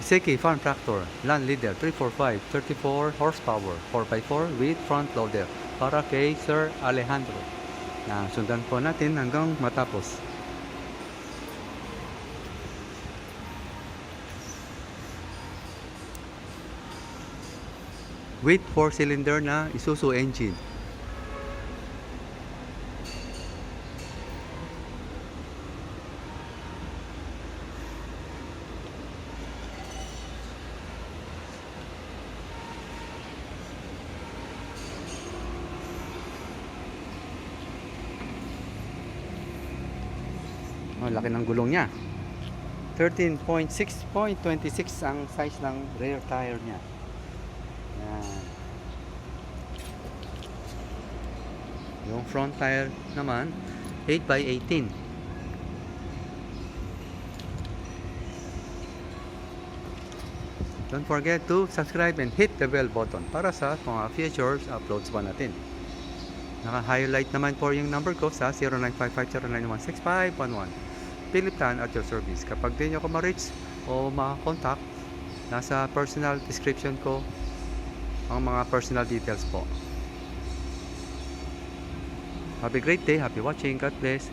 Iseki farm tractor, land leader 345, 34 horsepower, 4x4 with front loader para kay Sir Alejandro. Sundan po natin hanggang matapos. With 4-cylinder na Isuzu engine. Laki ng gulong niya. 13.6.26 ang size ng rear tire niya. Yan. Yung front tire naman 8x18. Don't forget to subscribe and hit the bell button para sa mga future uploads pa natin. Naka-highlight naman po yung number ko sa 095509165111. Philip Tan at your service. Kapag di nyo ako ma-reach o ma-contact, nasa personal description ko ang mga personal details po. Have a great day. Happy watching. God bless.